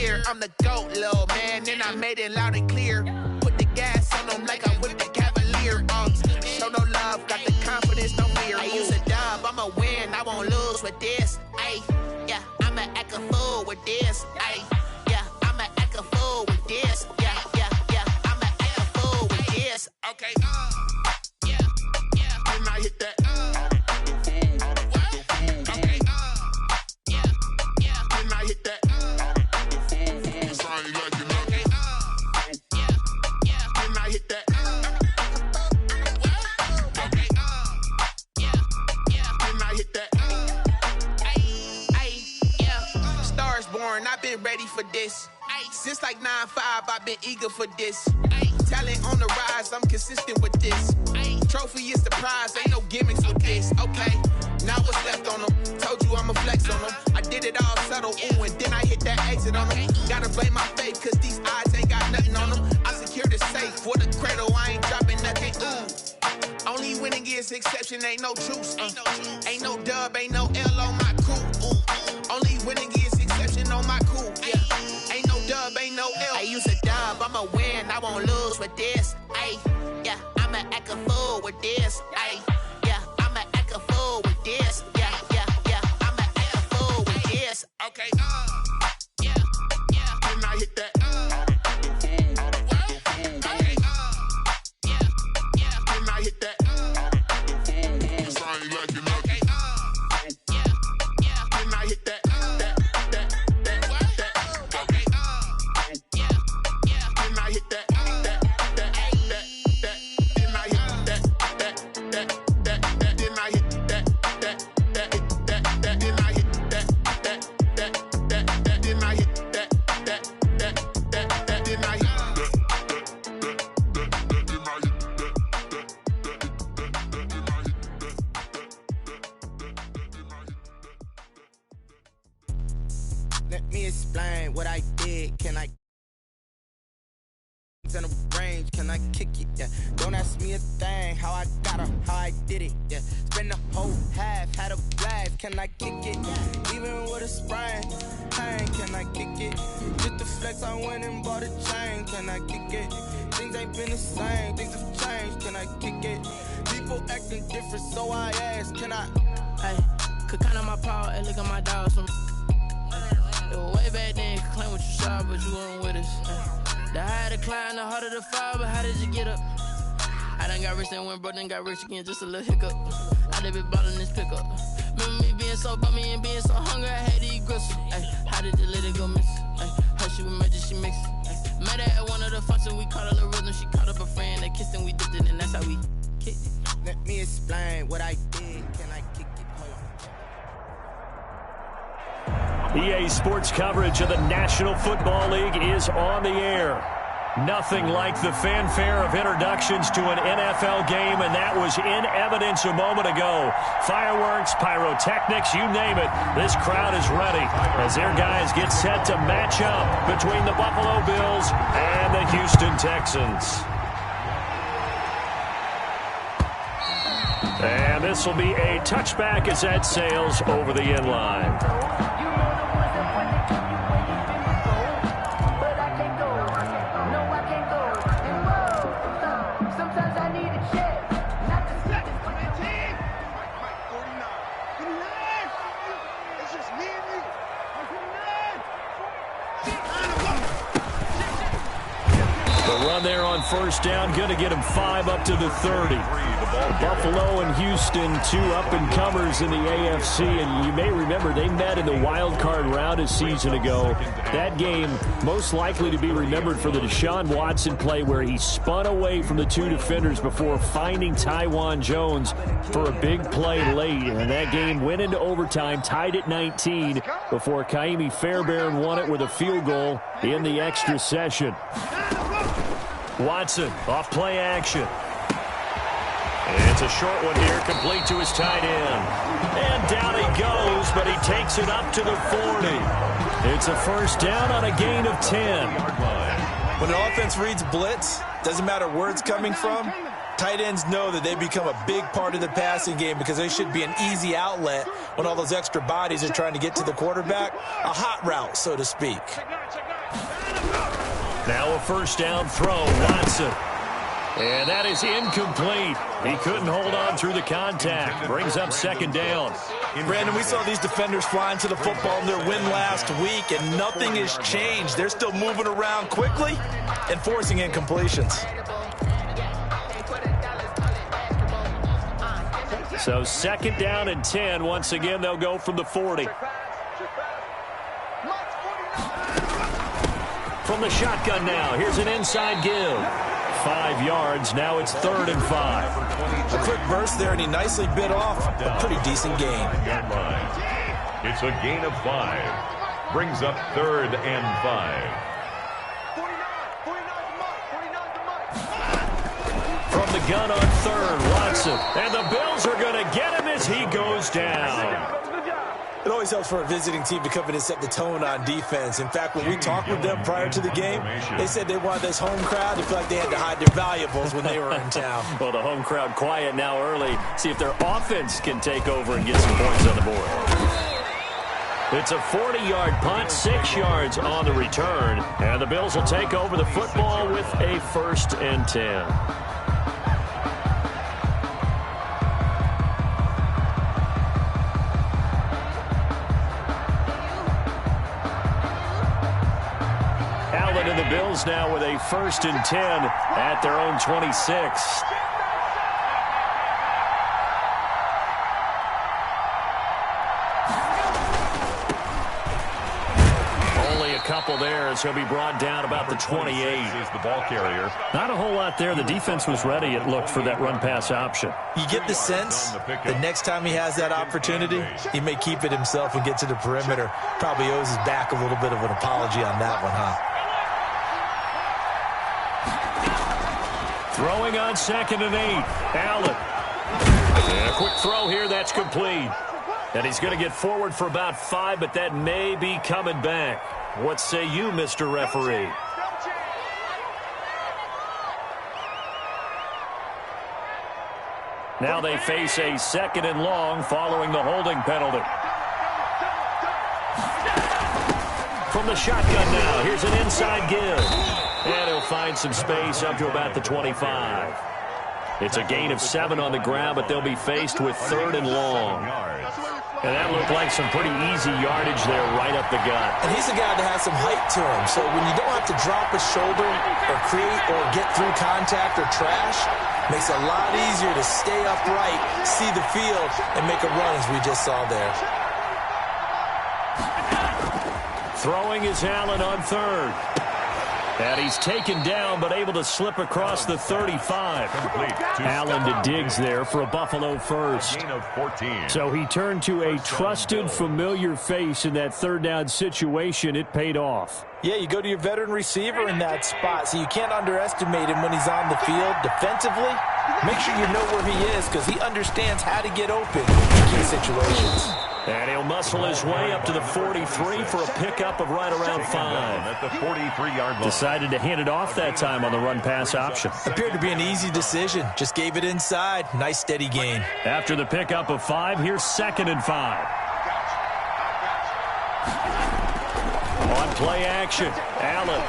year. I'm the GOAT, little man, and I made it loud and clear. Put the gas on them like I'm with the Cavalier. Show no love, got the confidence, no fear. I use a dub, I'ma win, I won't lose with this. Ay, yeah, I'ma act a fool with this. Ay, yeah, I'ma act a fool with this. Yeah, yeah, yeah, I'ma act a fool with this. Okay, yeah, yeah, and I hit that. I've been ready for this. Since like 9-5, I've been eager for this. Talent on the rise, I'm consistent with this. Trophy is the prize, ain't no gimmicks with this. Okay, now what's left on them? Told you I'ma flex on them. I did it all subtle, ooh, and then I hit that exit on them. Gotta blame my faith, cause these odds ain't got nothing on them. I secured the safe for the cradle, I ain't dropping nothing, ooh. Only winning is exception, ain't no truce. Ain't no dub, ain't no L on my crew, ooh. Only winning is exception on my cool, yeah. Ain't no dub, ain't no L. I use a dub, I'ma win, I won't lose with this. Ay, yeah, I'ma act a fool with this. Ay, yeah, I'ma act a fool with this. Yeah, yeah, yeah, I'ma act a fool with this. Okay, yeah, yeah, and I hit that. Okay, yeah, yeah, and I hit that. Sound like you know. Okay, yeah, yeah, and I hit that. Let me explain what I did. Can I in the range? Can I kick it? Yeah. Don't ask me a thing. How I got her, how I did it. Yeah. Spend the whole half, had a blast. Can I kick it? Even with a sprain, pain. Can I kick it? Just the flex, I went and bought a chain. Can I kick it? Things ain't been the same. Things have changed. Can I kick it? People acting different, so I ask. Can I? Hey, could count on my power and look at my dogs from. Way back then, you could claim what you saw, but you weren't with us. The higher the climb, the harder the fall, but how did you get up? I done got rich and went broke, then got rich again, just a little hiccup. I done been ballin' this pickup. Remember me being so bummy and being so hungry, I had to eat gristle. Ay, how did you let it go miss? Ay, how she was magic, she mixed. Met her at one of the functions, we caught a little rhythm, she caught up a friend, they kissed and we dipped it, and that's how we kicked it. Let me explain what I did, can I kick it? EA Sports coverage of the National Football League is on the air. Nothing like the fanfare of introductions to an NFL game, and that was in evidence a moment ago. Fireworks, pyrotechnics, you name it. This crowd is ready as their guys get set to match up between the Buffalo Bills and the Houston Texans. And this will be a touchback as that sails over the end line. There on first down, going to get him 5 up to the 30. Buffalo and Houston, 2 up-and-comers in the AFC, and you may remember they met in the wild card round a season ago. That game most likely to be remembered for the Deshaun Watson play where he spun away from the 2 defenders before finding Tywan Jones for a big play late, and that game went into overtime, tied at 19, before Kaimi Fairbairn won it with a field goal in the extra session. Watson off play action. And it's a short one here, complete to his tight end. And down he goes, but he takes it up to the 40. It's a first down on a gain of 10. When an offense reads blitz, doesn't matter where it's coming from, tight ends know that they become a big part of the passing game because they should be an easy outlet when all those extra bodies are trying to get to the quarterback. A hot route, so to speak. Now a first down throw, Watson. And that is incomplete. He couldn't hold on through the contact. Brings up second down. Brandon, we saw these defenders flying to the football in their win last week, and nothing has changed. They're still moving around quickly and forcing incompletions. So second down and 10. Once again, they'll go from the 40. From the shotgun now, here's an inside give. 5 yards, now it's 3rd and 5. A quick burst there, and he nicely bit off a pretty decent gain. It's a gain of 5. Brings up 3rd and 5. From the gun on 3rd, Watson. And the Bills are going to get him as he goes down. It always helps for a visiting team to come in and set the tone on defense. In fact, when we talked with them prior to the game, they said they wanted this home crowd to feel like they had to hide their valuables when they were in town. Well, the home crowd quiet now early. See if their offense can take over and get some points on the board. It's a 40-yard punt, 6 yards on the return. And the Bills will take over the football with a 1st and 10. And the Bills now with a 1st and 10 at their own 26. Only a couple there as he'll be brought down about the 28. Is the ball carrier. Not a whole lot there. The defense was ready, it looked, for that run-pass option. You get the sense the next time he has that opportunity, he may keep it himself and get to the perimeter. Probably owes his back a little bit of an apology on that one, huh? Throwing on 2nd and 8. Allen. And a quick throw here. That's complete. And he's going to get forward for about 5, but that may be coming back. What say you, Mr. Referee? Now they face a 2nd and long following the holding penalty. From the shotgun now, here's an inside give. And he'll find some space up to about the 25. It's a gain of 7 on the ground, but they'll be faced with 3rd and long. And that looked like some pretty easy yardage there right up the gut. And he's a guy that has some height to him. So when you don't have to drop a shoulder or create or get through contact or trash, makes it a lot easier to stay upright, see the field, and make a run as we just saw there. Throwing is Allen on 3rd. And he's taken down, but able to slip across the 35. Allen to Diggs there for a Buffalo first. So he turned to a trusted, familiar face in that 3rd down situation. It paid off. Yeah, you go to your veteran receiver in that spot, so you can't underestimate him when he's on the field defensively. Make sure you know where he is because he understands how to get open in key situations. And he'll muscle his way up to the 43 for a pickup of right around 5. At the 43-yard line. Decided to hand it off that time on the run-pass option. Appeared to be an easy decision. Just gave it inside. Nice, steady gain. After the pickup of 5, here's 2nd and 5. On play action, Allen.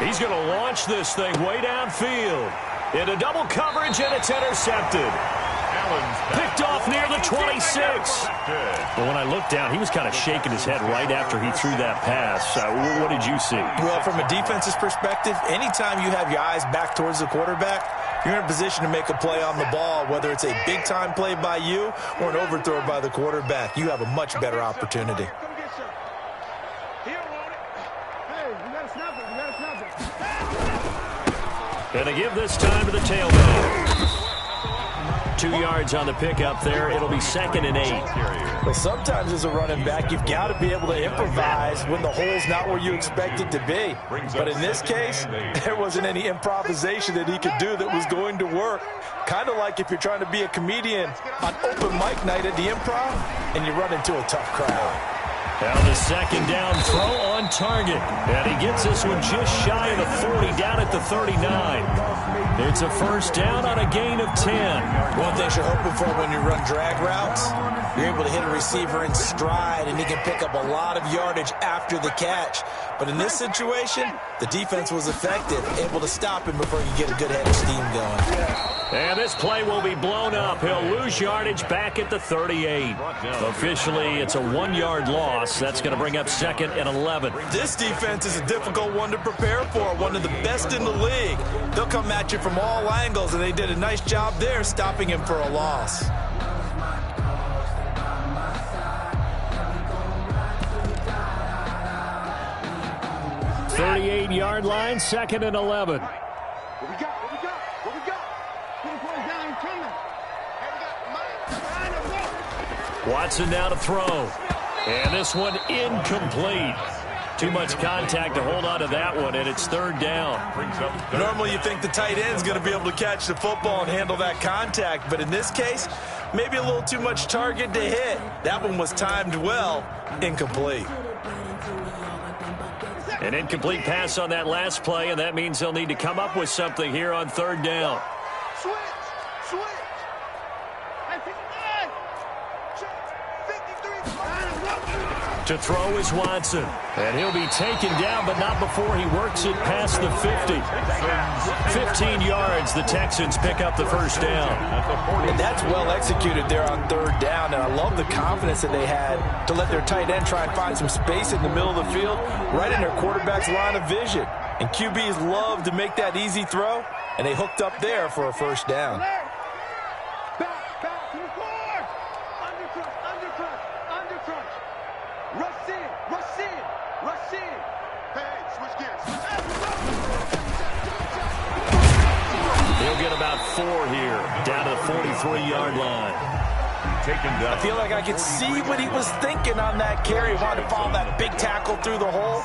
He's going to launch this thing way downfield. Into double coverage, and it's intercepted. Picked off near the 26. Well, when I looked down, he was kind of shaking his head right after he threw that pass. What did you see? Well, from a defense's perspective, anytime you have your eyes back towards the quarterback, you're in a position to make a play on the ball, whether it's a big-time play by you or an overthrow by the quarterback. You have a much better opportunity. Gonna give this time to the tailback. 2 yards on the pickup there. It'll be 2nd and 8. Well, sometimes as a running back, you've got to be able to improvise when the hole's not where you expect it to be. But in this case, there wasn't any improvisation that he could do that was going to work. Kind of like if you're trying to be a comedian on open mic night at the Improv and you run into a tough crowd. Now the 2nd down throw on target. And he gets this one just shy of the 40, down at the 39. It's a first down on a gain of 10. One thing you're hoping for when you run drag routes, you're able to hit a receiver in stride, and he can pick up a lot of yardage after the catch. But in this situation, the defense was effective, able to stop him before he could get a good head of steam going. And this play will be blown up. He'll lose yardage back at the 38. Officially, it's a 1-yard loss. That's going to bring up 2nd and 11. This defense is a difficult one to prepare for, one of the best in the league. They'll come at you from all angles, and they did a nice job there stopping him for a loss. The 38-yard line, 2nd and 11. What we got? What we got? What we got? Put the ball down and coming. Watson now to throw. And this one incomplete. Too much contact to hold on to that one, and it's 3rd down. Normally you think the tight end's going to be able to catch the football and handle that contact, but in this case, maybe a little too much target to hit. That one was timed well, incomplete. An incomplete pass on that last play, and that means they'll need to come up with something here on 3rd down. Switch! Switch! And 59! 53! To throw is Watson. And he'll be taken down, but not before he works it past the 50. 15 yards, the Texans pick up the first down. And that's well executed there on 3rd down, and I love the confidence that they had to let their tight end try and find some space in the middle of the field, right in their quarterback's line of vision. And QBs love to make that easy throw, and they hooked up there for a first down. Back to the floor! Undercrush! Rush in! Hey, switch gears! He'll get about 4 here, down to the 43-yard line. I feel like I could see what he was thinking on that carry. Wanted to follow that big tackle through the hole.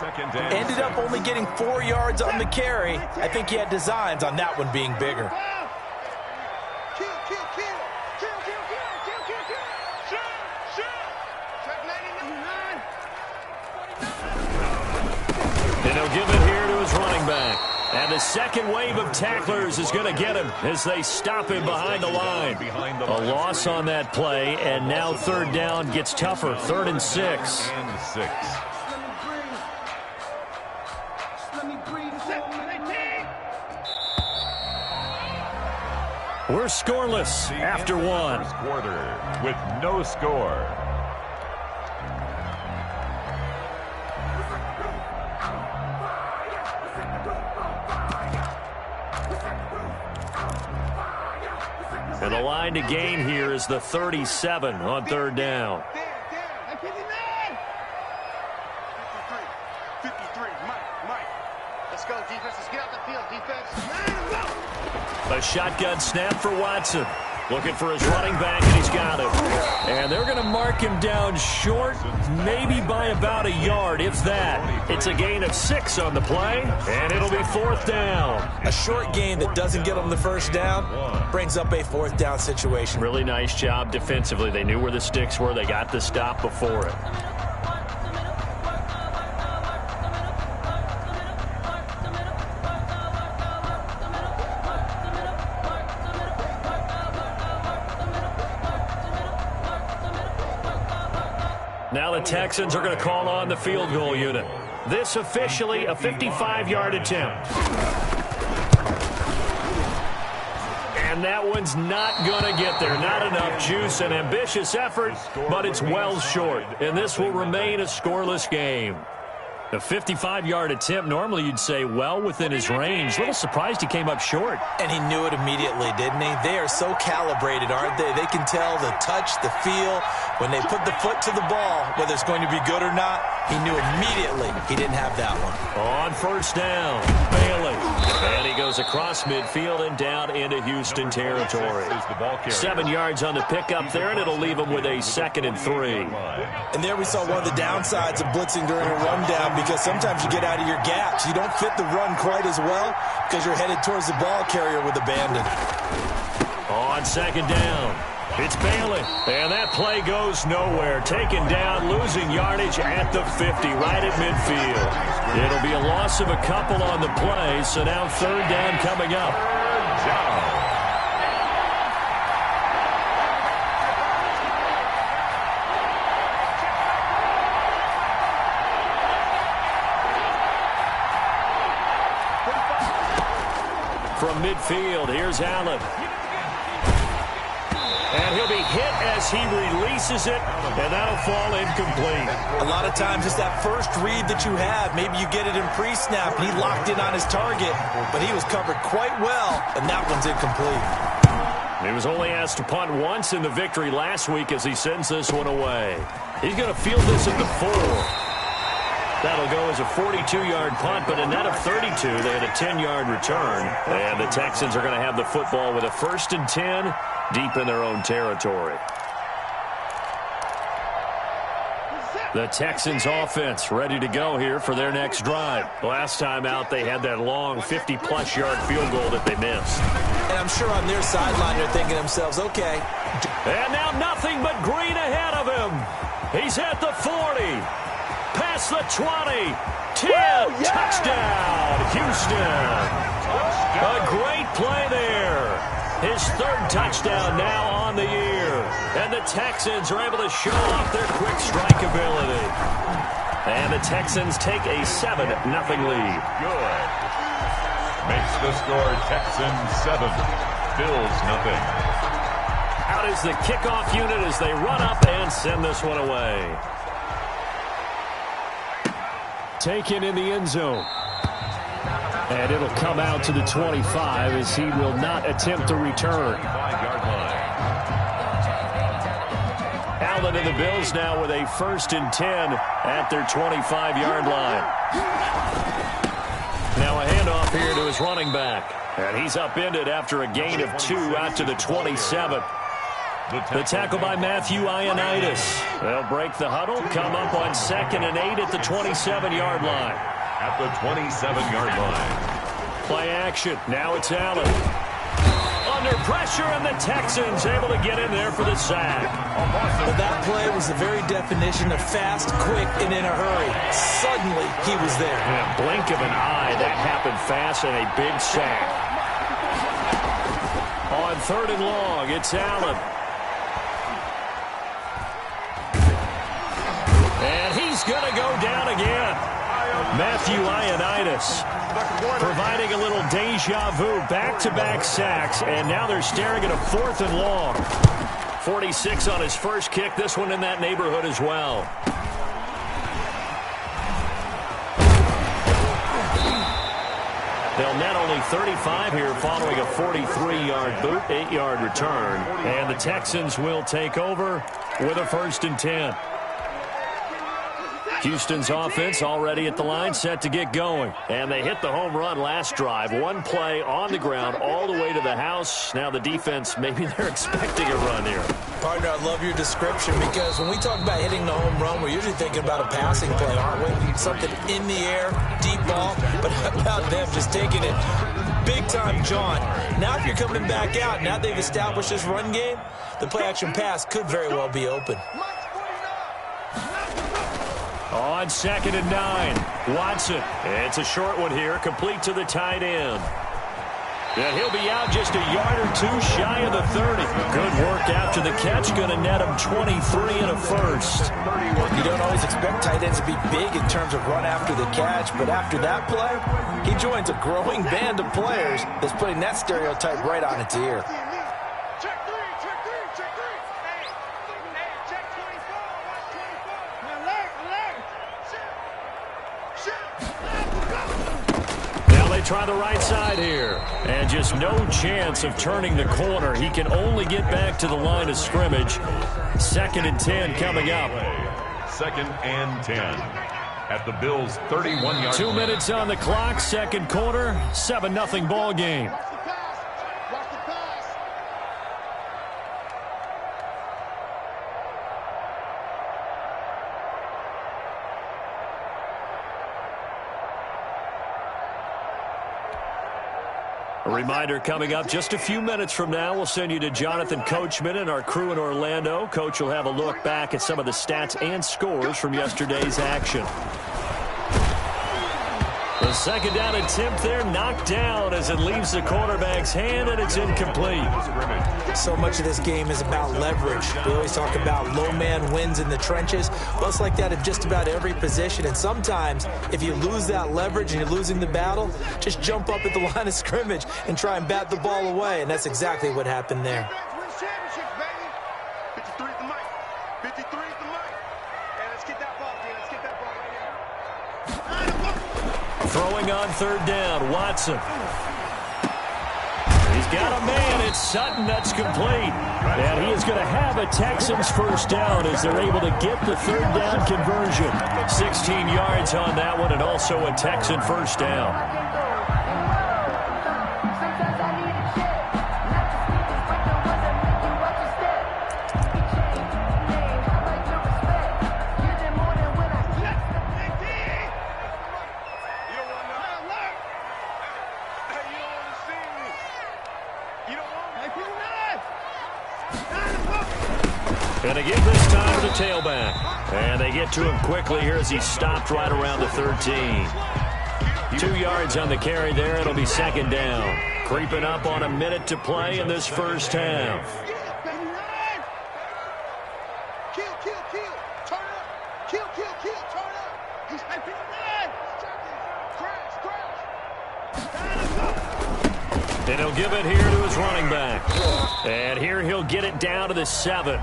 Ended up only getting 4 yards on the carry. I think he had designs on that one being bigger. And he'll give it here to his running back. And the second wave of tacklers is going to get him as they stop him behind the line. A loss on that play, and now 3rd down gets tougher. 3rd and 6. We're scoreless after 1. Quarter with no score. And the line to gain here is the 37 on 3rd down. 53. Mike. Let's go, defense. Let's get out the field, defense. A shotgun snap for Watson. Looking for his running back, and he's got him. And they're going to mark him down short, maybe by about a yard, if that. It's a gain of 6 on the play, and it'll be 4th down. A short gain that doesn't get them the first down brings up a 4th down situation. Really nice job defensively. They knew where the sticks were. They got the stop before it. Now the Texans are going to call on the field goal unit. This officially a 55-yard attempt. And that one's not going to get there. Not enough juice. An ambitious effort, but it's well short. And this will remain a scoreless game. A 55-yard attempt, normally you'd say well within his range. A little surprised he came up short. And he knew it immediately, didn't he? They are so calibrated, aren't they? They can tell the touch, the feel. When they put the foot to the ball, whether it's going to be good or not, he knew immediately he didn't have that one. On 1st down, Bailey. And he goes across midfield and down into Houston territory. 7 yards on the pickup there, and it'll leave him with a 2nd and 3. And there we saw one of the downsides of blitzing during a rundown, because sometimes you get out of your gaps. You don't fit the run quite as well because you're headed towards the ball carrier with abandon. On 2nd down, It's Bailey, and that play goes nowhere. Taken down, losing yardage at the 50, right at midfield. It'll be a loss of a couple on the play, so now third down coming up. From midfield, here's Allen. And he'll be hit as he releases it, and that'll fall incomplete. A lot of times it's that first read that you have. Maybe you get it in pre-snap, and he locked in on his target, but he was covered quite well, and that one's incomplete. He was only asked to punt once in the victory last week as he sends this one away. He's going to field this at the 4. That'll go as a 42-yard punt, but a net of 32. They had a 10-yard return. And the Texans are going to have the football with a 1st and 10 deep in their own territory. The Texans offense ready to go here for their next drive. Last time out, they had that long 50-plus yard field goal that they missed. And I'm sure on their sideline they're thinking to themselves, okay. And now nothing but green ahead of him. He's at the 40. Past the 20, 10, touchdown, Houston. A great play there. His 3rd touchdown now on the year. And the Texans are able to show off their quick strike ability. And the Texans take a 7-0 lead. Good. Makes the score Texans 7, Bills 0. Out is the kickoff unit as they run up and send this one away. Taken in the end zone. And it'll come out to the 25 as he will not attempt to return. Allen and the Bills now with a 1st and 10 at their 25-yard line. Now a handoff here to his running back. And he's upended after a gain of 2 out to the 27. The tackle by Matthew Ioannidis. They'll break the huddle, come up on 2nd and 8 at the 27-yard line. At the 27-yard line. Play action. Now it's Allen. Under pressure, and the Texans able to get in there for the sack. But that play was the very definition of fast, quick, and in a hurry. Suddenly, he was there. In a blink of an eye, that happened fast and a big sack. On 3rd and long, it's Allen. And he's going to go down again. Matthew Ioannidis providing a little deja vu, back-to-back sacks, and now they're staring at a 4th and long. 46 on his first kick, this one in that neighborhood as well. They'll net only 35 here following a 43-yard boot, 8-yard return, and the Texans will take over with a 1st and 10. Houston's offense already at the line, set to get going. And they hit the home run last drive. One play on the ground all the way to the house. Now the defense, maybe they're expecting a run here. Partner, I love your description because when we talk about hitting the home run, we're usually thinking about a passing play, aren't we? Something in the air, deep ball, but how about them just taking it big time, John? Now if you're coming back out, now they've established this run game, the play-action pass could very well be open. On 2nd and 9, Watson. It's a short one here, complete to the tight end. And he'll be out just a yard or 2 shy of the 30. Good work after the catch, going to net him 23 and a 1st. You don't always expect tight ends to be big in terms of run after the catch, but after that play, he joins a growing band of players that's putting that stereotype right on its ear. Try the right side here. And just no chance of turning the corner. He can only get back to the line of scrimmage. 2nd and 10 coming up. 2nd and 10 at the Bills' 31-yard 2 minutes on the clock, 2nd quarter, 7-0 ball game. A reminder coming up just a few minutes from now, we'll send you to Jonathan Coachman and our crew in Orlando. Coach will have a look back at some of the stats and scores from yesterday's action. The second down attempt there knocked down as it leaves the quarterback's hand, and it's incomplete. So much of this game is about leverage. We always talk about low man wins in the trenches. Well, it's like that in just about every position. And sometimes, if you lose that leverage and you're losing the battle, just jump up at the line of scrimmage and try and bat the ball away. And that's exactly what happened there. 53 at the mic. 53 at the mic. And let's get that ball, dude. Let's get that ball right here. Throwing on third down, Watson. He's got a man. It's Sutton. That's complete. And he is going to have a Texans first down as they're able to get the third down conversion. 16 yards on that one, and also a Texan first down. And again this time to the tailback. And they get to him quickly here as he's stopped right around the 13. 2 yards on the carry there. It'll be second down. Creeping up on a minute to play in this first half. And he'll give it here to his running back. And here he'll get it down to the 7.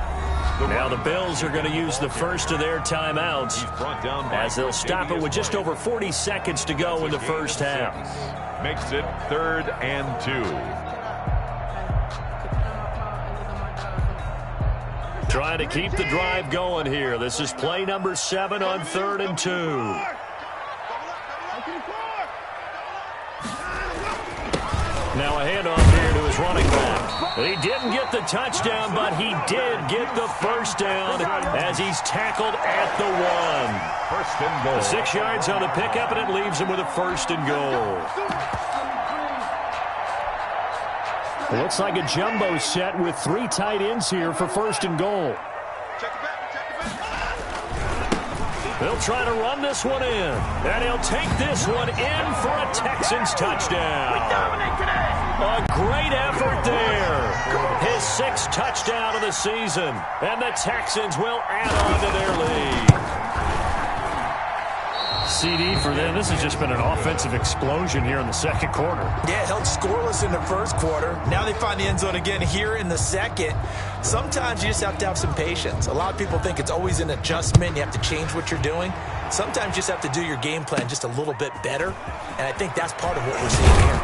Now the Bills are going to use the first of their timeouts as they'll stop it with just over 40 seconds to go in the first half. Makes it 3rd and 2. Trying to keep the drive going here. This is play number 7 on 3rd and 2. Now a handoff here to his running back. He didn't get the touchdown, but he did get the first down as he's tackled at the 1. First and goal. 6 yards on the pickup, and it leaves him with a first and goal. It looks like a jumbo set with 3 tight ends here for first and goal. They'll try to run this one in, and he'll take this one in for a Texans touchdown. A great effort there. His 6th touchdown of the season, and the Texans will add on to their lead. CD for them. This has just been an offensive explosion here in the second quarter. Yeah, held scoreless in the first quarter. Now they find the end zone again here in the second. Sometimes you just have to have some patience. A lot of people think it's always an adjustment. You have to change what you're doing. Sometimes you just have to do your game plan just a little bit better. And I think that's part of what we're seeing here.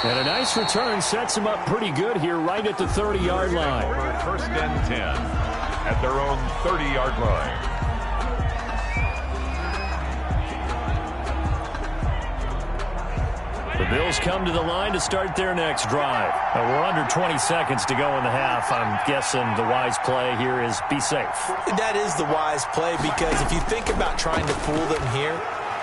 And a nice return sets him up pretty good here right at the 30-yard line. First and 10 at their own 30-yard line. The Bills come to the line to start their next drive. We're under 20 seconds to go in the half. I'm guessing the wise play here is be safe. That is the wise play, because if you think about trying to fool them here,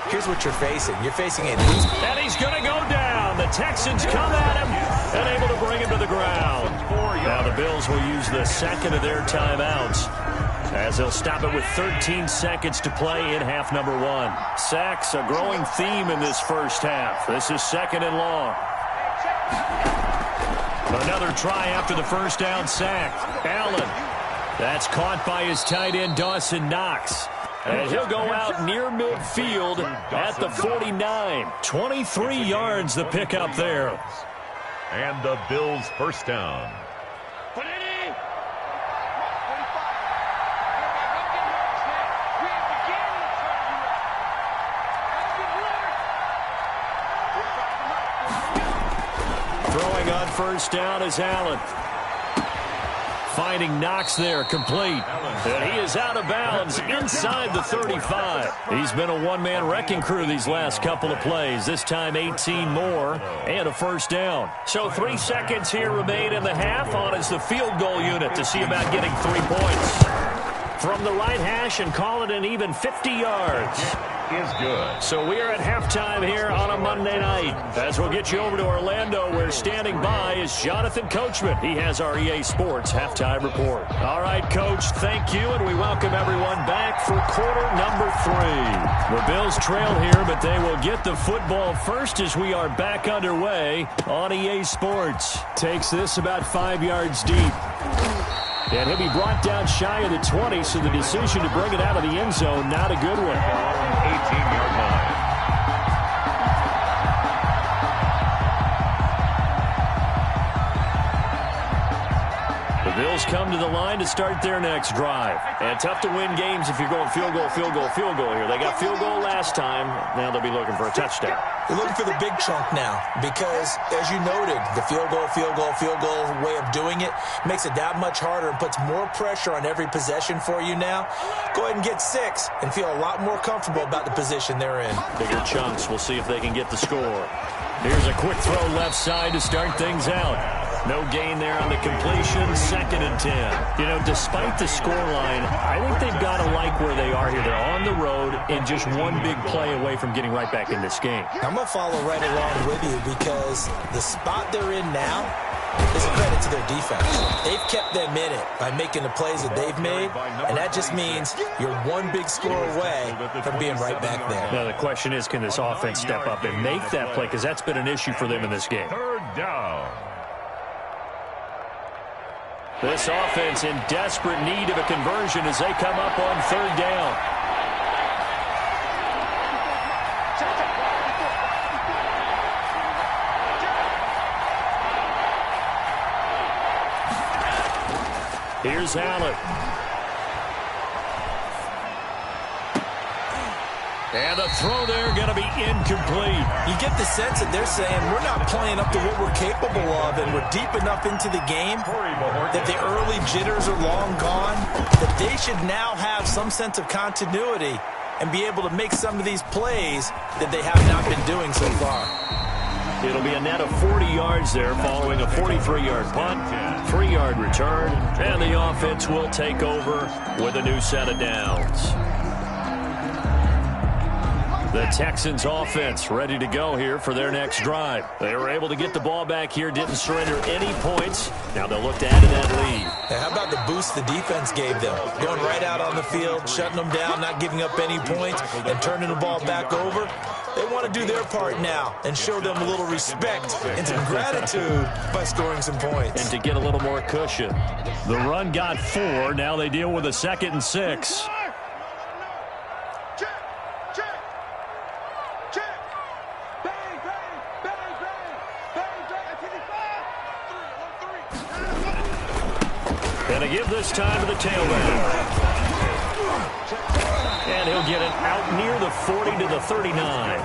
here's what you're facing. You're facing a loose. And he's going to go down. The Texans come at him and able to bring him to the ground. Now the Bills will use the second of their timeouts as they'll stop it with 13 seconds to play in half number 1. Sacks, a growing theme in this first half. This is second and long. Another try after the first down sack. Allen. That's caught by his tight end, Dawson Knox. And he'll go out near midfield at the 49. 23 yards the pickup there. And the Bills first down. Throwing on first down is Allen. Finding Knox there, complete. And he is out of bounds inside the 35. He's been a one-man wrecking crew these last couple of plays. This time 18 more and a first down. So 3 seconds here remain in the half. On is the field goal unit to see about getting 3 points. from the right hash and call it an even 50 yards. Is good. So we are at halftime here on a Monday night. As we'll get you over to Orlando, where standing by is Jonathan Coachman. He has our EA Sports halftime report. All right, Coach, thank you, and we welcome everyone back for quarter number 3. The Bills trail here, but they will get the football first as we are back underway on EA Sports. Takes this about 5 yards deep. And he'll be brought down shy of the 20, so the decision to bring it out of the end zone, not a good one. 18-yard line. The Bills come to the line to start their next drive. And tough to win games if you're going field goal, field goal, field goal here. They got field goal last time. Now they'll be looking for a touchdown. They're looking for the big chunk now because, as you noted, the field goal way of doing it makes it that much harder and puts more pressure on every possession for you now. Go ahead and get 6 and feel a lot more comfortable about the position they're in. Bigger chunks. We'll see if they can get the score. Here's a quick throw left side to start things out. No gain there on the completion, 2nd and 10. You know, despite the scoreline, I think they've got to like where they are here. They're on the road and just one big play away from getting right back in this game. I'm going to follow right along with you because the spot they're in now is a credit to their defense. They've kept them in it by making the plays that they've made, and that just means you're one big score away from being right back there. Now, the question is, can this offense step up and make that play? Because that's been an issue for them in this game. 3rd down. This offense in desperate need of a conversion as they come up on 3rd down. Here's Allen. And the throw there going to be incomplete. You get the sense that they're saying we're not playing up to what we're capable of, and we're deep enough into the game that the early jitters are long gone, that they should now have some sense of continuity and be able to make some of these plays that they have not been doing so far. It'll be a net of 40 yards there following a 43-yard punt, 3-yard return, and the offense will take over with a new set of downs. The Texans offense ready to go here for their next drive. They were able to get the ball back here, didn't surrender any points. Now they'll look to add to that lead. Now, how about the boost the defense gave them? Going right out on the field, shutting them down, not giving up any points, and turning the ball back over. They want to do their part now and show them a little respect and some gratitude by scoring some points. And to get a little more cushion. The run got 4. Now they deal with a 2nd and 6. And a give this time to the tailback. And he'll get it out near the 40 to the 39.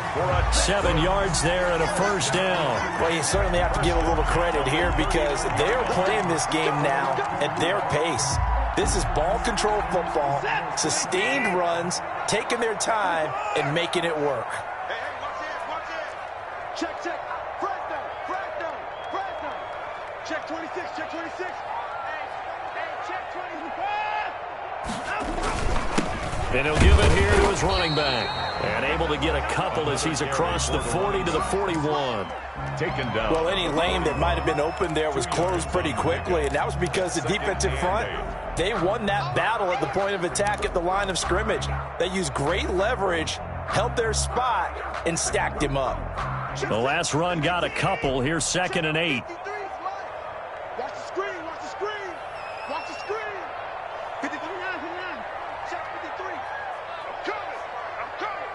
7 yards there and a 1st down. Well, you certainly have to give a little credit here because they're playing this game now at their pace. This is ball control football, sustained runs, taking their time and making it work. Hey, watch it. Check. Frag down. Check 26, check 26. Hey, check 25. And he'll give it here to his running back. And able to get a couple as he's across the 40 to the 41. Taken down. Well, any lane that might have been open there was closed pretty quickly, and that was because the defensive front, they won that battle at the point of attack at the line of scrimmage. They used great leverage, held their spot, and stacked him up. The last run got a couple. Here's 2nd and 8. Watch the screen. 53-9. Check 53. I'm coming.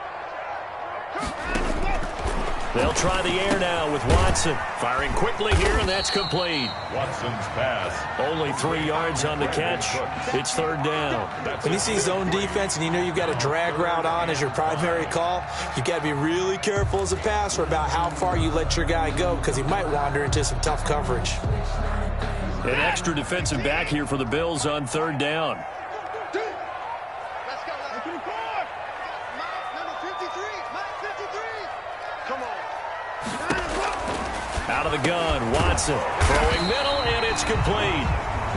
They'll try the air now with Watson. Firing quickly here, and that's complete. Watson's pass. Only 3 yards on the catch. It's 3rd down. When you see zone defense and you know you've got a drag route on as your primary call, you've got to be really careful as a passer about how far you let your guy go because he might wander into some tough coverage. An extra defensive back here for the Bills on 3rd down. Let's go. Number 53. Come on. Out of the gun, Watson throwing middle, and it's complete.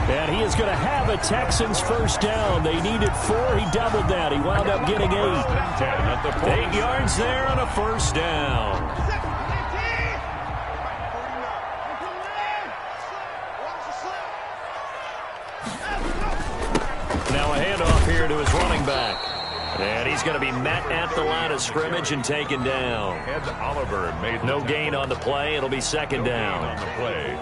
And he is going to have a Texans first down. They needed 4. He doubled that. He wound up getting 8. 8 yards there on a first down. Now a handoff here to his running back. And he's going to be met at the line of scrimmage and taken down. Oliver made no gain on the play. It'll be second down. On the play.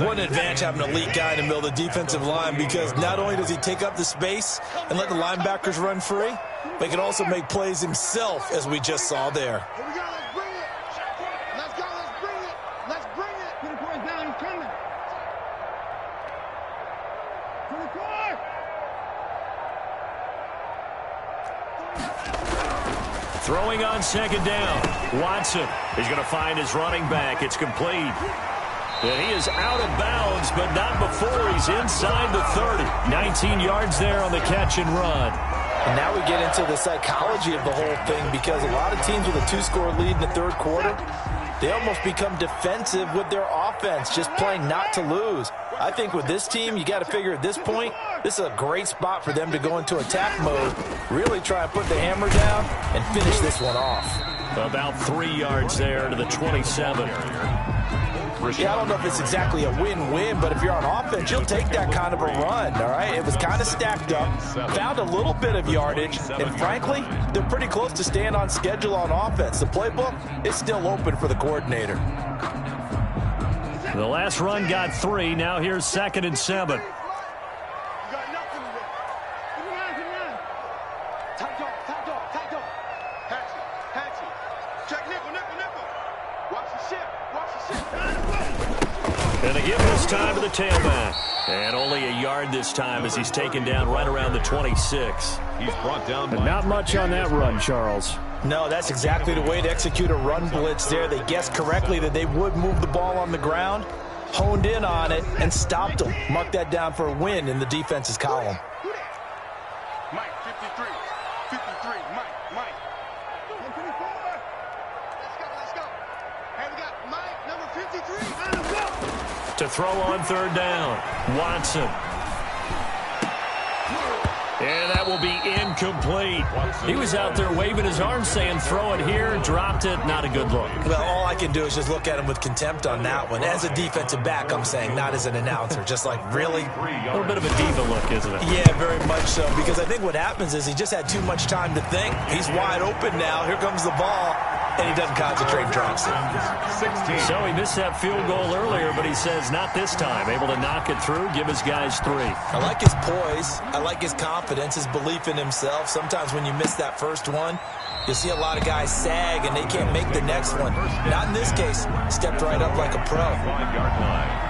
What an advantage having an elite guy in the middle of the defensive line, because not only does he take up the space and let the linebackers run free, but he can also make plays himself, as we just saw there. Here we go, let's bring it. Let's go, let's bring it. Let's bring it. 24 is down, he's coming. 24. Throwing on second down. Watson. He's going to find his running back. It's complete. And he is out of bounds, but not before he's inside the 30. 19 yards there on the catch and run. And now we get into the psychology of the whole thing, because a lot of teams with a 2-score lead in the third quarter, they almost become defensive with their offense, just playing not to lose. I think with this team, you got to figure at this point, this is a great spot for them to go into attack mode, really try and put the hammer down and finish this one off. About 3 yards there to the 27. Yeah, I don't know if it's exactly a win-win, but if you're on offense, you'll take that kind of a run, all right? It was kind of stacked up, found a little bit of yardage, and frankly, they're pretty close to staying on schedule on offense. The playbook is still open for the coordinator. The last run got 3. Now here's 2nd and 7. You got nothing to do. Give me nine. Tight dog. Hatchet. Check nickel. Watch the ship. And they give this time to the tailback. And only a yard this time as he's taken down right around the 26. He's brought down. But not much on that run, Charles. No, that's exactly the way to execute a run blitz there. They guessed correctly that they would move the ball on the ground, honed in on it, and stopped them. Mark that down for a win in the defense's column. Mike, 53. Mike. 24. Let's go. Hey, we got Mike, number 53. Let's go. To throw on third down, Watson. And that will be incomplete. He was out there waving his arms saying, throw it here, dropped it. Not a good look. Well, all I can do is just look at him with contempt on that one. As a defensive back, I'm saying, not as an announcer. Just like, really? A little bit of a diva look, isn't it? Yeah, very much so. Because I think what happens is he just had too much time to think. He's wide open now. Here comes the ball. And he doesn't concentrate and drops it. 16. So he missed that field goal earlier, but he says not this time. Able to knock it through, give his guys 3. I like his poise. I like his confidence, his belief in himself. Sometimes when you miss that first one, you see a lot of guys sag and they can't make the next one. Not in this case. Stepped right up like a pro. 5-yard line.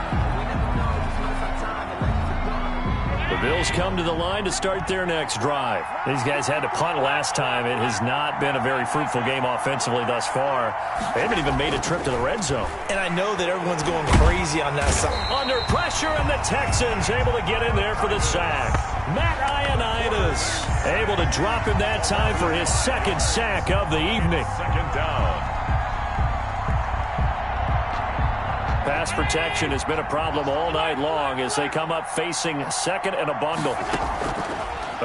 The Bills come to the line to start their next drive. These guys had to punt last time. It has not been a very fruitful game offensively thus far. They haven't even made a trip to the red zone. And I know that everyone's going crazy on that side. Under pressure, and the Texans able to get in there for the sack. Matt Ioannidis able to drop him that time for his 2nd sack of the evening. 2nd down. Pass protection has been a problem all night long as they come up facing 2nd and a bundle.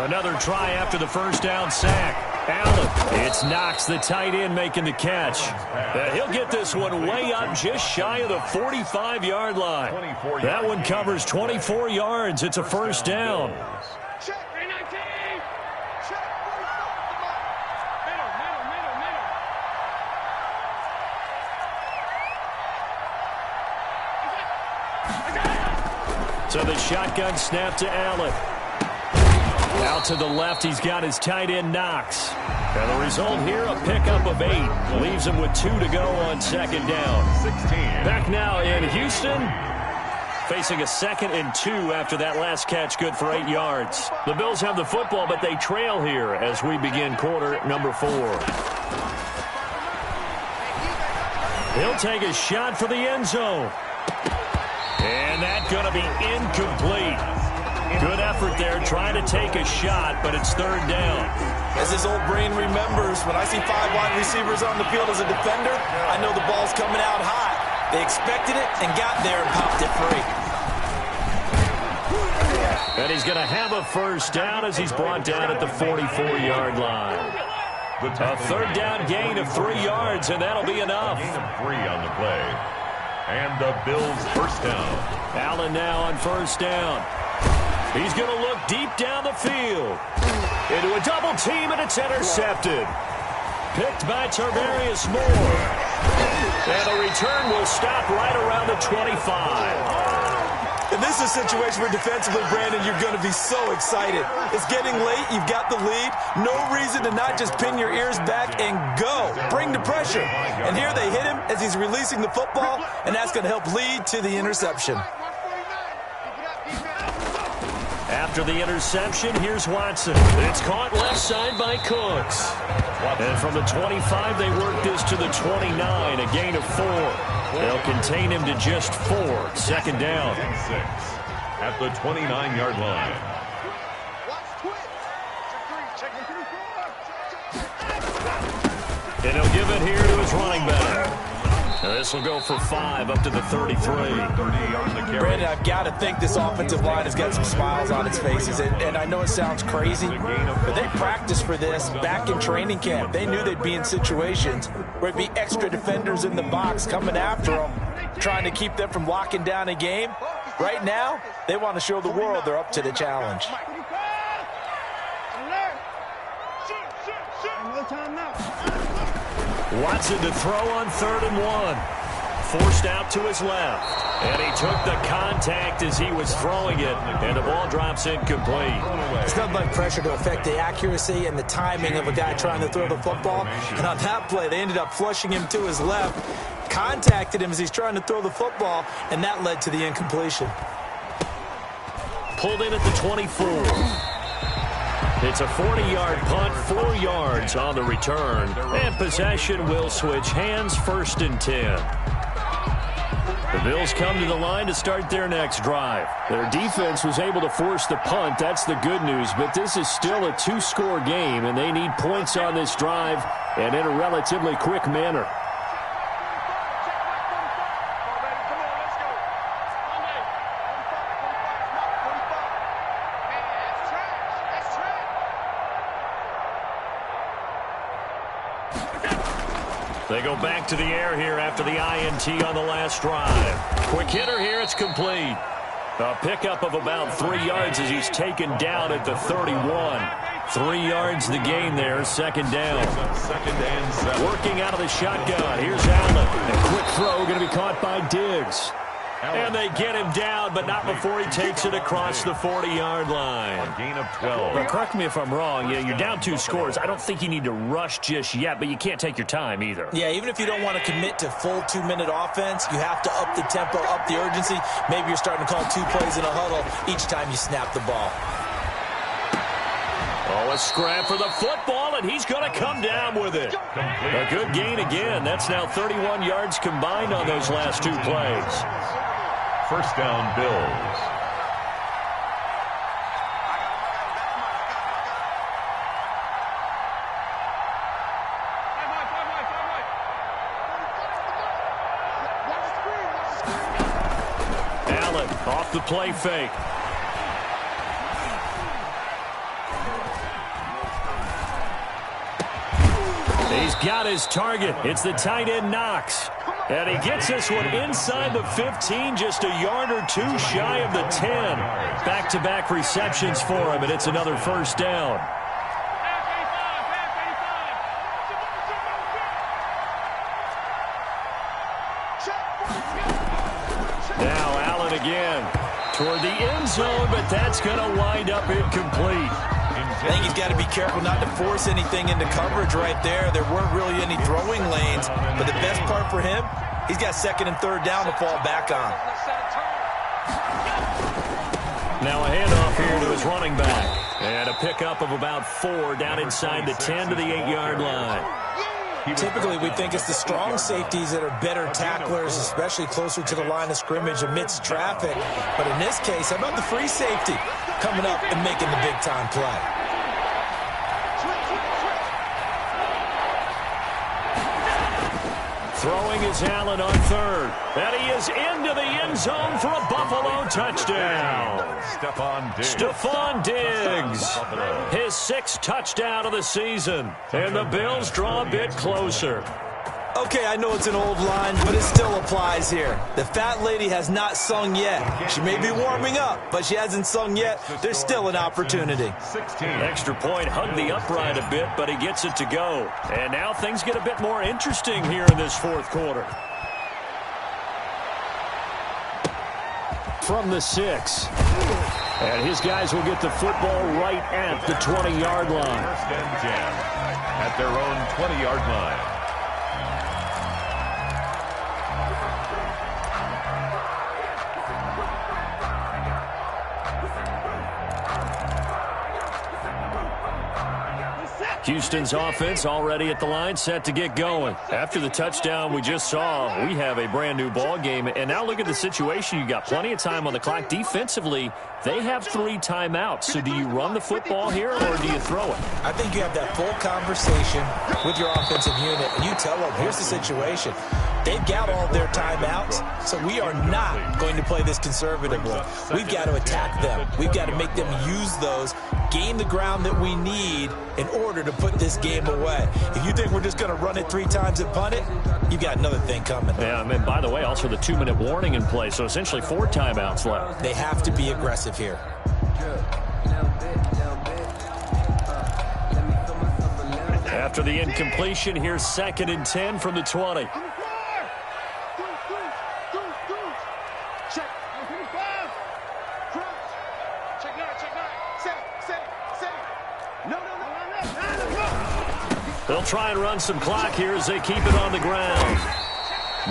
Another try after the first down sack. Allen, it's Knox, the tight end, making the catch. He'll get this one way up just shy of the 45-yard line. That one covers 24 yards. It's a first down. Check, 319. Check, 45. Middle. So the shotgun snap to Allen. Out to the left, he's got his tight end Knox. And the result here, a pickup of 8. Leaves him with 2 to go on 2nd down. 16. Back now in Houston, facing a 2nd and 2 after that last catch, good for 8 yards. The Bills have the football, but they trail here as we begin quarter number 4. He'll take a shot for the end zone. And that's going to be incomplete. Good effort there, trying to take a shot, but it's 3rd down. As his old brain remembers, when I see 5 wide receivers on the field as a defender, I know the ball's coming out hot. They expected it and got there and popped it free. And he's going to have a first down as he's brought down at the 44-yard line. A third down gain of 3 yards, and that'll be enough. Gain of 3 on the play. And the Bills first down. Allen now on first down. He's going to look deep down the field. Into a double team, and it's intercepted. Picked by Tarvarius Moore. And the return will stop right around the 25. And this is a situation where defensively, Brandon, you're going to be so excited. It's getting late. You've got the lead. No reason to not just pin your ears back and go. Bring the pressure. And here they hit him as he's releasing the football, and that's going to help lead to the interception. After the interception, here's Watson. It's caught left side by Cooks. And from the 25, they work this to the 29, a gain of 4. They'll contain him to just 4. Second down. 6 at the 29-yard line. And he'll give it here to his running back. This will go for 5 up to the 33. Brandon, I've got to think this offensive line has got some smiles on its faces. And I know it sounds crazy, but they practiced for this back in training camp. They knew they'd be in situations where it'd be extra defenders in the box coming after them, trying to keep them from locking down a game. Right now, they want to show the world they're up to the challenge. Watson to throw on 3rd and 1. Forced out to his left. And he took the contact as he was throwing it. And the ball drops incomplete. It's nothing like pressure to affect the accuracy and the timing of a guy trying to throw the football. And on that play, they ended up flushing him to his left. Contacted him as he's trying to throw the football. And that led to the incompletion. Pulled in at the 24. It's a 40-yard punt, 4 yards on the return. And possession will switch hands, 1st and 10. The Bills come to the line to start their next drive. Their defense was able to force the punt. That's the good news. But this is still a 2-score game, and they need points on this drive and in a relatively quick manner. They go back to the air here after the INT on the last drive. Quick hitter here, it's complete. A pickup of about 3 yards as he's taken down at the 31. 3 yards the gain there, 2nd down. 2nd and 7. Working out of the shotgun, here's Allen. A quick throw going to be caught by Diggs. And they get him down, but not before he takes it across the 40-yard line. A gain of 12. Well, correct me if I'm wrong. Yeah, you're down 2 scores. I don't think you need to rush just yet, but you can't take your time either. Yeah, even if you don't want to commit to full 2-minute offense, you have to up the tempo, up the urgency. Maybe you're starting to call 2 plays in a huddle each time you snap the ball. Oh, a scrap for the football, and he's going to come down with it. A good gain again. That's now 31 yards combined on those last 2 plays. 1st down, Bills. Allen off the play fake. He's got his target. It's the tight end Knox. And he gets this one inside the 15, just a yard or 2 shy of the 10. Back-to-back receptions for him, and it's another 1st down. Now Allen again toward the end zone, but that's going to wind up incomplete. I think he's got to be careful not to force anything into coverage right there. There weren't really any throwing lanes, but the best part for him, he's got 2nd and 3rd down to fall back on. Now a handoff here to his running back. And a pickup of about 4 down inside the 10 to the 8-yard line. Typically, we think it's the strong safeties that are better tacklers, especially closer to the line of scrimmage amidst traffic. But in this case, how about the free safety coming up and making the big-time play? Throwing is Allen on third. And he is into the end zone for a Buffalo touchdown. Stephon Diggs. His 6th touchdown of the season. And the Bills draw a bit closer. Okay, I know it's an old line, but it still applies here. The fat lady has not sung yet. She may be warming up, but she hasn't sung yet. There's still an opportunity. Extra point hugged the upright a bit, but he gets it to go. And now things get a bit more interesting here in this 4th quarter. From the 6. And his guys will get the football right at the 20-yard line. 1st and 10 at their own 20-yard line. Houston's offense already at the line, set to get going. After the touchdown we just saw, we have a brand new ball game. And now look at the situation. You got plenty of time on the clock. Defensively, they have 3 timeouts. So do you run the football here or do you throw it? I think you have that full conversation with your offensive unit, and you tell them, here's the situation. They've got all their timeouts, so we are not going to play this conservatively. We've got to attack them. We've got to make them use those, gain the ground that we need in order to put this game away. If you think we're just going to run it 3 times and punt it, you've got another thing coming. Yeah, I mean, by the way, also the 2-minute warning in play, so essentially 4 timeouts left. They have to be aggressive here. After the incompletion, here's 2nd and 10 from the 20. They'll try and run some clock here as they keep it on the ground.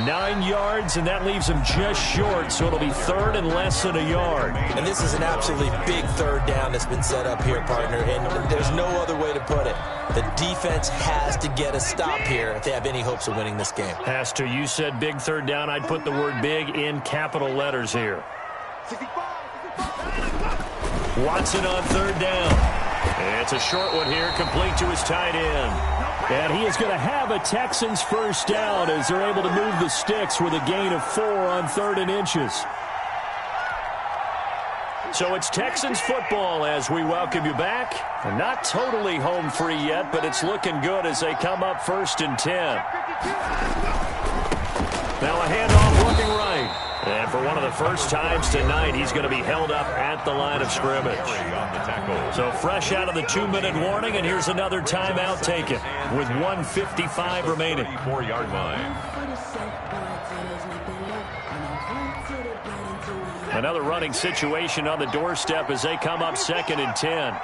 9 yards, and that leaves them just short, so it'll be 3rd and less than a yard. And this is an absolutely big 3rd down that's been set up here, partner, and there's no other way to put it. The defense has to get a stop here if they have any hopes of winning this game. Has to. You said big 3rd down. I'd put the word big in capital letters here. Watson on 3rd down. It's a short one here, complete to his tight end. And he is going to have a Texans 1st down as they're able to move the sticks with a gain of 4 on 3rd and inches. So it's Texans football as we welcome you back. They're not totally home free yet, but it's looking good as they come up 1st and 10. Now a handoff looking right. And for one of the first times tonight, he's going to be held up at the line of scrimmage. So fresh out of the 2-minute warning, and here's another timeout taken with 1:55 remaining. 4-yard line. Another running situation on the doorstep as they come up 2nd and 10.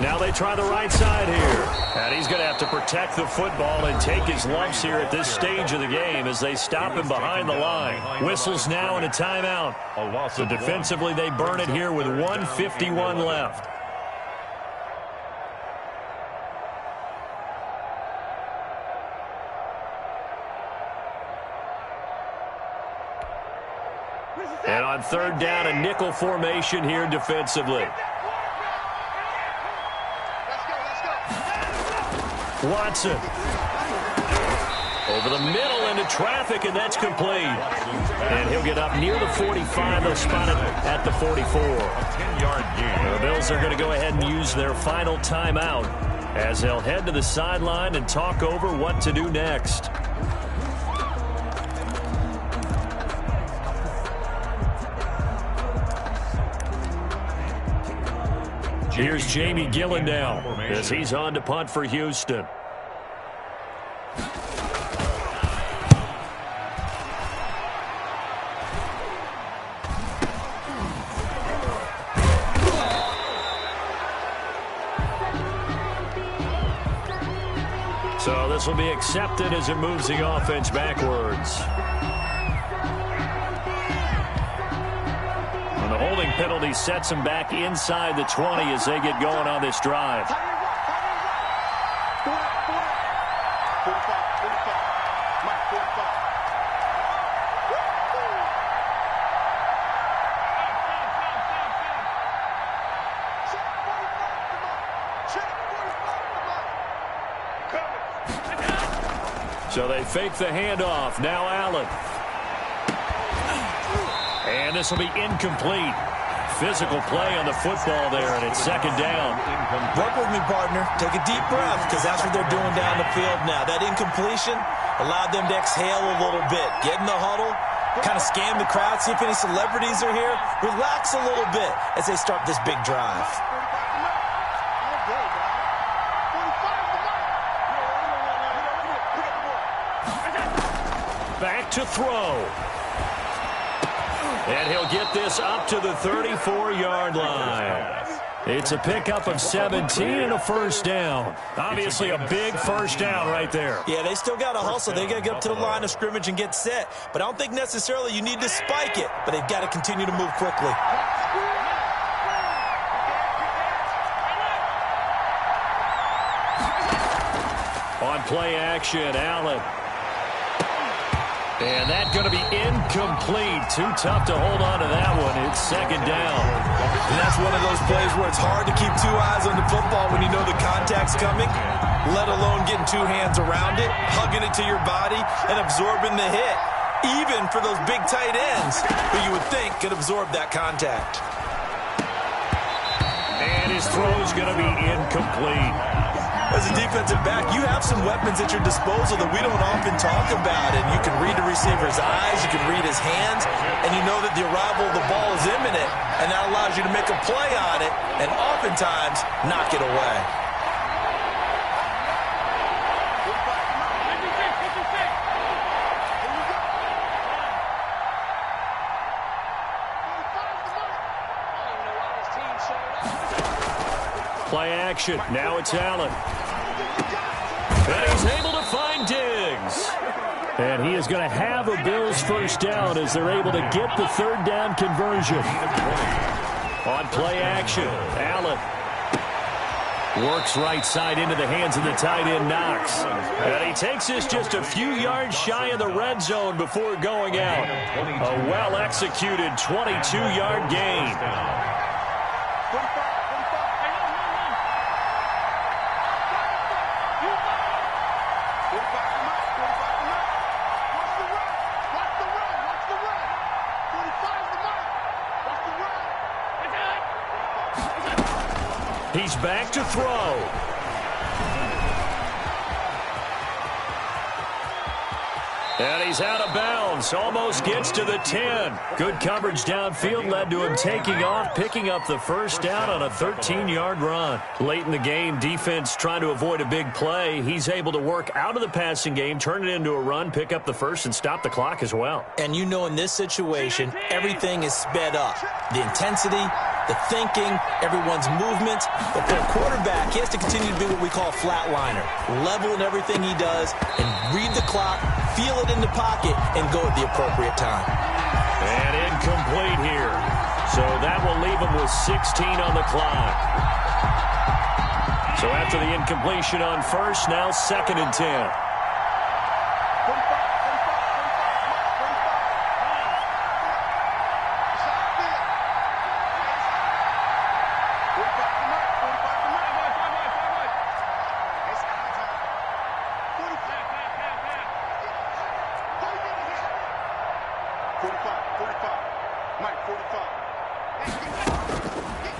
Now they try the right side here. And he's going to have to protect the football and take his lumps here at this stage of the game as they stop him behind the line. Whistles now and a timeout. So defensively they burn it here with 1:51 left. And on 3rd down, a nickel formation here defensively. Watson. Over the middle into traffic, and that's complete. And he'll get up near the 45. They'll spot it at the 44. 10-yard gain. The Bills are going to go ahead and use their final timeout as they'll head to the sideline and talk over what to do next. Here's Jamie Gillen now as he's on to punt for Houston. So this will be accepted as it moves the offense backwards. And the holding penalty sets them back inside the 20 as they get going on this drive. So they fake the handoff. Now Allen. And this will be incomplete. Physical play on the football there, and it's second down. Work with me, partner. Take a deep breath, because that's what they're doing down the field now. That incompletion allowed them to exhale a little bit. Get in the huddle, kind of scan the crowd, see if any celebrities are here. Relax a little bit as they start this big drive. Back to throw. And he'll get this up to the 34-yard line. It's a pickup of 17 and a first down. Obviously a big first down right there. Yeah, they still got to hustle. They got to get up to the line of scrimmage and get set. But I don't think necessarily you need to spike it. But they've got to continue to move quickly. On play action, Allen. And that's going to be incomplete. Too tough to hold on to that one. It's second down. And that's one of those plays where it's hard to keep two eyes on the football when you know the contact's coming, let alone getting two hands around it, hugging it to your body, and absorbing the hit, even for those big tight ends who you would think could absorb that contact. And his throw's going to be incomplete. As a defensive back, you have some weapons at your disposal that we don't often talk about. And you can read the receiver's eyes, you can read his hands, and you know that the arrival of the ball is imminent, and that allows you to make a play on it and oftentimes knock it away. Play action. Now it's Allen. And he's able to find Diggs. And he is going to have a Bills first down as they're able to get the third down conversion. On play action, Allen works right side into the hands of the tight end, Knox. And he takes this just a few yards shy of the red zone before going out. A well-executed 22-yard gain. He's back to throw. And he's out of bounds. Almost gets to the 10. Good coverage downfield led to him taking off, picking up the first down on a 13-yard run. Late in the game, defense trying to avoid a big play. He's able to work out of the passing game, turn it into a run, pick up the first, and stop the clock as well. And you know in this situation, everything is sped up. The intensity, the thinking, everyone's movement. But for a quarterback, he has to continue to be what we call a flatliner. Level in everything he does and read the clock, feel it in the pocket, and go at the appropriate time. And incomplete here. So that will leave him with 16 on the clock. So after the incompletion on first, now second and 10.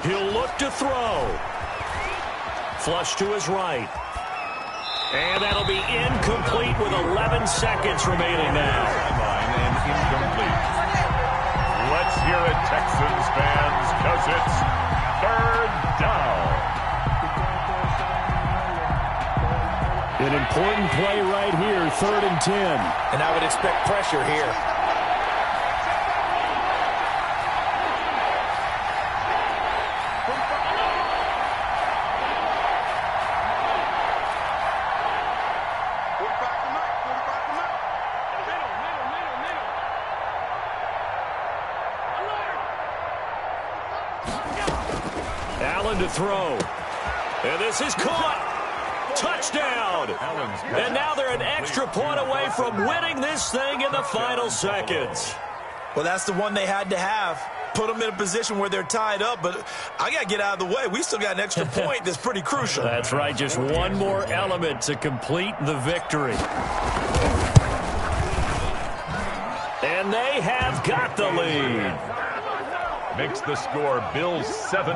He'll look to throw. Flush to his right. And that'll be incomplete with 11 seconds remaining now. And incomplete. Let's hear it, Texans fans, because it's third down. An important play right here, 3rd and 10. And I would expect pressure here. Allen to throw. And this is caught. Touchdown. And now they're an extra point away from winning this thing in the final seconds. Well, that's the one they had to have. Put them in a position where they're tied up, but I got to get out of the way. We still got an extra point that's pretty crucial. That's right, just one more element to complete the victory. And they have got the lead. Makes the score Bills 17,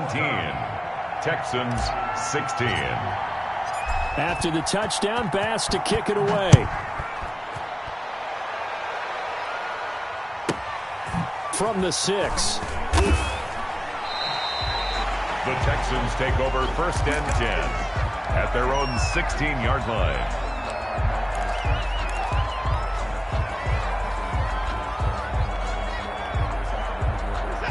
Texans 16. After the touchdown, Bass to kick it away. From the 6. The Texans take over 1st and 10 at their own 16-yard line.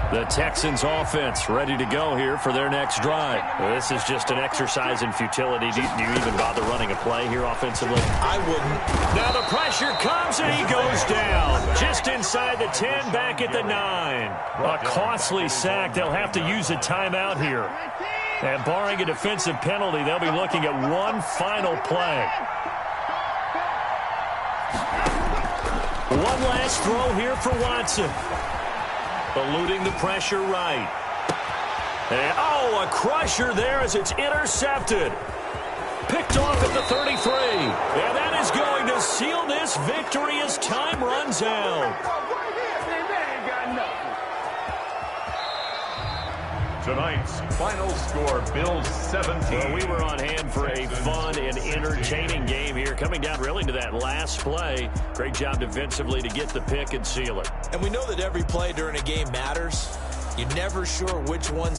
The Texans offense ready to go here for their next drive. Well, this is just an exercise in futility. Do you even bother running a play here offensively? I wouldn't. Now the pressure comes and he goes down. Just inside the 10, back at the 9. A costly sack. They'll have to use a timeout here. And barring a defensive penalty, they'll be looking at one final play. One last throw here for Watson. Eluding the pressure right. And, a crusher there as it's intercepted. Picked off at the 33. And that is going to seal this victory as time runs out. Tonight's final score, Bills 17. Well, we were on hand for a fun and entertaining game here. Coming down really to that last play. Great job defensively to get the pick and seal it. And we know that every play during a game matters. You're never sure which one's